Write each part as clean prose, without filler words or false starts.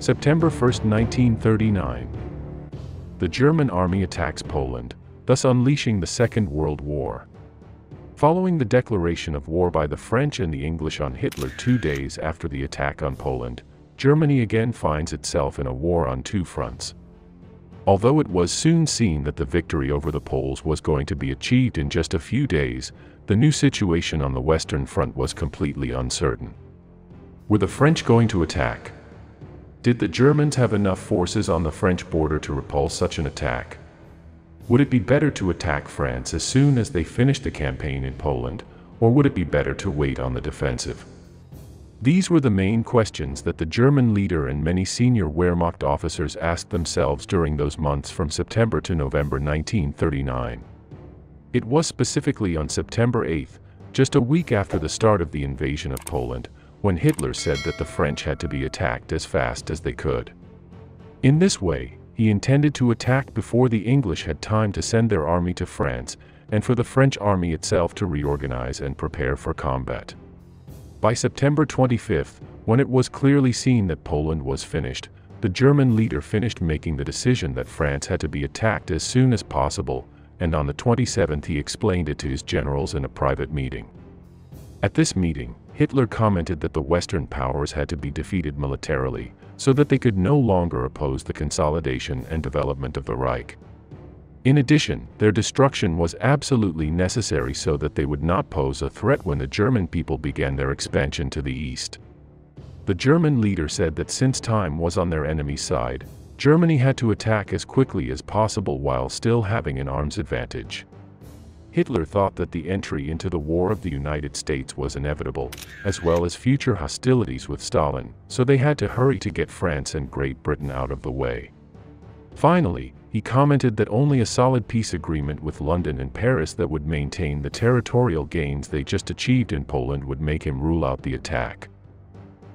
September 1, 1939. The German army attacks Poland, thus unleashing the Second World War. Following the declaration of war by the French and the English on Hitler 2 days after the attack on Poland, Germany again finds itself in a war on two fronts. Although it was soon seen that the victory over the Poles was going to be achieved in just a few days, the new situation on the Western Front was completely uncertain. Were the French going to attack? Did the Germans have enough forces on the French border to repulse such an attack? Would it be better to attack France as soon as they finished the campaign in Poland, or would it be better to wait on the defensive? These were the main questions that the German leader and many senior Wehrmacht officers asked themselves during those months from September to November 1939. It was specifically on September 8, just a week after the start of the invasion of Poland, when Hitler said that the French had to be attacked as fast as they could. In this way, he intended to attack before the English had time to send their army to France, and for the French army itself to reorganize and prepare for combat. By September 25, when it was clearly seen that Poland was finished, the German leader finished making the decision that France had to be attacked as soon as possible, and on the 27th he explained it to his generals in a private meeting. At this meeting, Hitler commented that the Western powers had to be defeated militarily, so that they could no longer oppose the consolidation and development of the Reich. In addition, their destruction was absolutely necessary so that they would not pose a threat when the German people began their expansion to the east. The German leader said that since time was on their enemy's side, Germany had to attack as quickly as possible while still having an arms advantage. Hitler thought that the entry into the War of the United States was inevitable, as well as future hostilities with Stalin, so they had to hurry to get France and Great Britain out of the way. Finally, he commented that only a solid peace agreement with London and Paris that would maintain the territorial gains they just achieved in Poland would make him rule out the attack.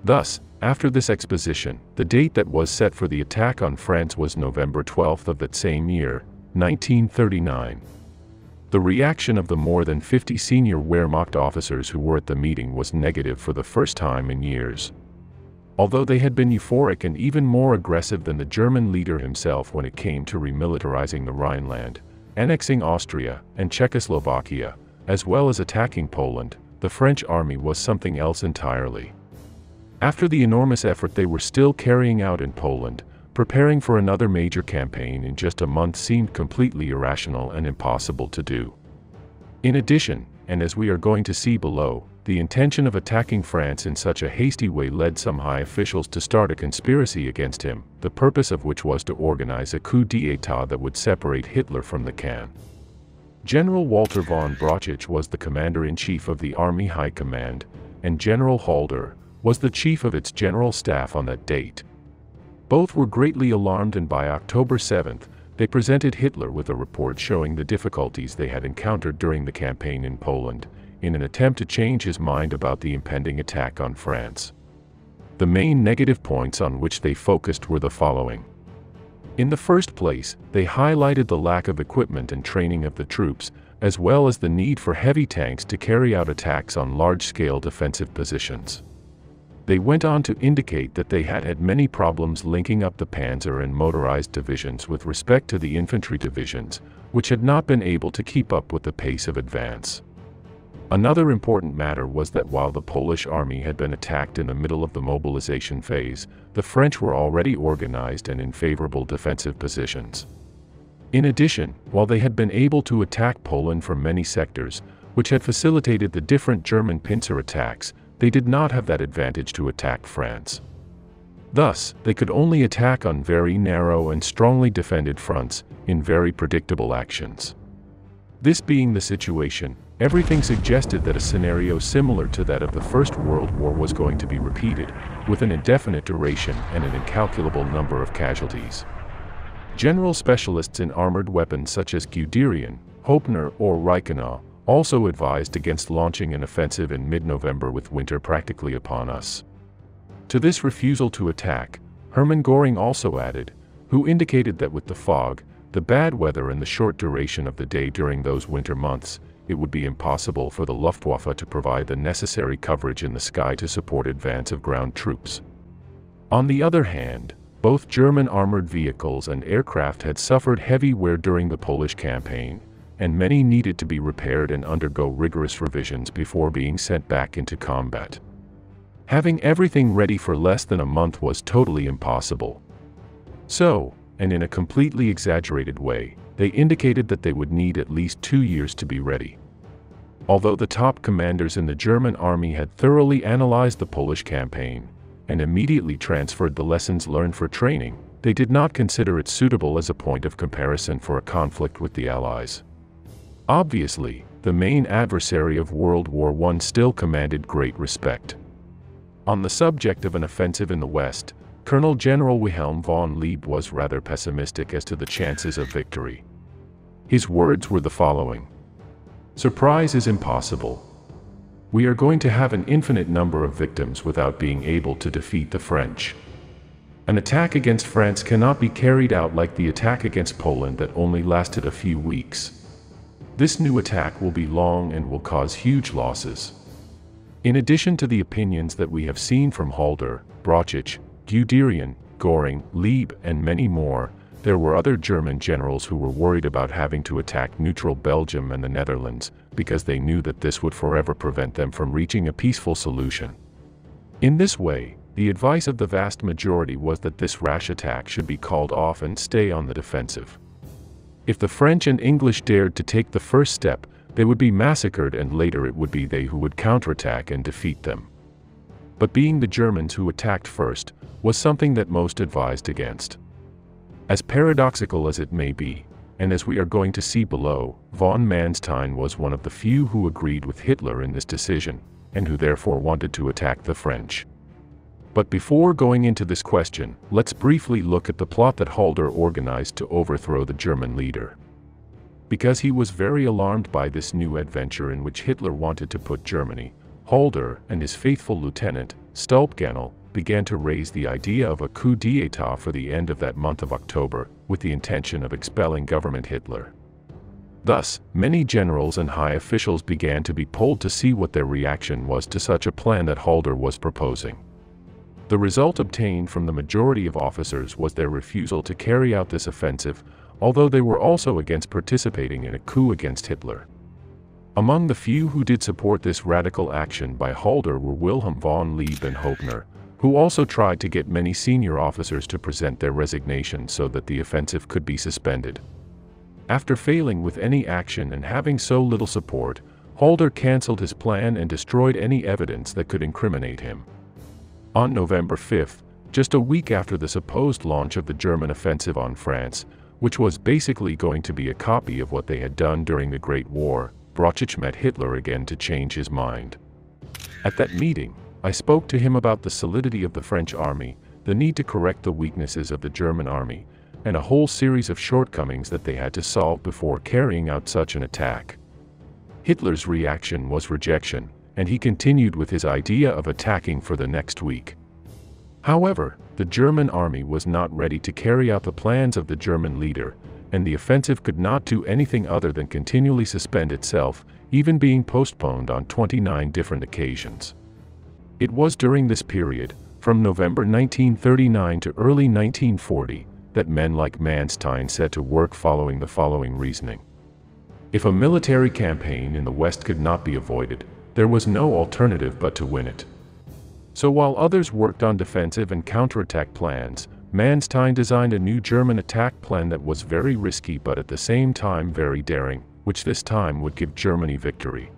Thus, after this exposition, the date that was set for the attack on France was November 12 of that same year, 1939. The reaction of the more than 50 senior Wehrmacht officers who were at the meeting was negative for the first time in years. Although they had been euphoric and even more aggressive than the German leader himself when it came to remilitarizing the Rhineland, annexing Austria and Czechoslovakia, as well as attacking Poland, the French army was something else entirely. After the enormous effort they were still carrying out in Poland, preparing for another major campaign in just a month seemed completely irrational and impossible to do. In addition, and as we are going to see below, the intention of attacking France in such a hasty way led some high officials to start a conspiracy against him, the purpose of which was to organize a coup d'état that would separate Hitler from the can. General Walter von Brauchitsch was the commander-in-chief of the Army High Command, and General Halder was the chief of its general staff on that date. Both were greatly alarmed, and by October 7, they presented Hitler with a report showing the difficulties they had encountered during the campaign in Poland, in an attempt to change his mind about the impending attack on France. The main negative points on which they focused were the following. In the first place, they highlighted the lack of equipment and training of the troops, as well as the need for heavy tanks to carry out attacks on large-scale defensive positions. They went on to indicate that they had had many problems linking up the panzer and motorized divisions with respect to the infantry divisions, which had not been able to keep up with the pace of advance. Another important matter was that while the Polish army had been attacked in the middle of the mobilization phase, the French were already organized and in favorable defensive positions. In addition, while they had been able to attack Poland from many sectors, which had facilitated the different German pincer attacks, they did not have that advantage to attack France. Thus, they could only attack on very narrow and strongly defended fronts, in very predictable actions. This being the situation, everything suggested that a scenario similar to that of the First World War was going to be repeated, with an indefinite duration and an incalculable number of casualties. General specialists in armored weapons such as Guderian, Hopner, or Reichenau also advised against launching an offensive in mid-November with winter practically upon us. To this refusal to attack, Hermann Göring also added, who indicated that with the fog, the bad weather and the short duration of the day during those winter months, it would be impossible for the Luftwaffe to provide the necessary coverage in the sky to support advance of ground troops. On the other hand, Both German armored vehicles and aircraft had suffered heavy wear during the Polish campaign, and many needed to be repaired and undergo rigorous revisions before being sent back into combat. Having everything ready for less than a month was totally impossible. So, and in a completely exaggerated way, they indicated that they would need at least 2 years to be ready. Although the top commanders in the German army had thoroughly analyzed the Polish campaign, and immediately transferred the lessons learned for training, they did not consider it suitable as a point of comparison for a conflict with the Allies. Obviously, the main adversary of World War I still commanded great respect. On the subject of an offensive in the West, Colonel General Wilhelm von Lieb was rather pessimistic as to the chances of victory. His words were the following: "Surprise is impossible. We are going to have an infinite number of victims without being able to defeat the French. An attack against France cannot be carried out like the attack against Poland that only lasted a few weeks. This new attack will be long and will cause huge losses." In addition to the opinions that we have seen from Halder, Brauchitsch, Guderian, Göring, Lieb, and many more, there were other German generals who were worried about having to attack neutral Belgium and the Netherlands, because they knew that this would forever prevent them from reaching a peaceful solution. In this way, the advice of the vast majority was that this rash attack should be called off and stay on the defensive. If the French and English dared to take the first step, they would be massacred, and later it would be they who would counterattack and defeat them. But being the Germans who attacked first was something that most advised against. As paradoxical as it may be, and as we are going to see below, von Manstein was one of the few who agreed with Hitler in this decision, and who therefore wanted to attack the French. But before going into this question, let's briefly look at the plot that Halder organized to overthrow the German leader. Because he was very alarmed by this new adventure in which Hitler wanted to put Germany, Halder and his faithful lieutenant, Stülpganel, began to raise the idea of a coup d'état for the end of that month of October, with the intention of expelling government Hitler. Thus, many generals and high officials began to be polled to see what their reaction was to such a plan that Halder was proposing. The result obtained from the majority of officers was their refusal to carry out this offensive, although they were also against participating in a coup against Hitler. Among the few who did support this radical action by Halder were Wilhelm von Lieb and Hoepner, who also tried to get many senior officers to present their resignation so that the offensive could be suspended. After failing with any action and having so little support, Halder cancelled his plan and destroyed any evidence that could incriminate him. On November 5th, just a week after the supposed launch of the German offensive on France, which was basically going to be a copy of what they had done during the Great War, Brauchitsch met Hitler again to change his mind. At that meeting, I spoke to him about the solidity of the French army, the need to correct the weaknesses of the German army, and a whole series of shortcomings that they had to solve before carrying out such an attack. Hitler's reaction was rejection, and he continued with his idea of attacking for the next week. However, the German army was not ready to carry out the plans of the German leader, and the offensive could not do anything other than continually suspend itself, even being postponed on 29 different occasions. It was during this period, from November 1939 to early 1940, that men like Manstein set to work following the following reasoning. If a military campaign in the West could not be avoided, there was no alternative but to win it. So while others worked on defensive and counterattack plans, Manstein designed a new German attack plan that was very risky but at the same time very daring, which this time would give Germany victory.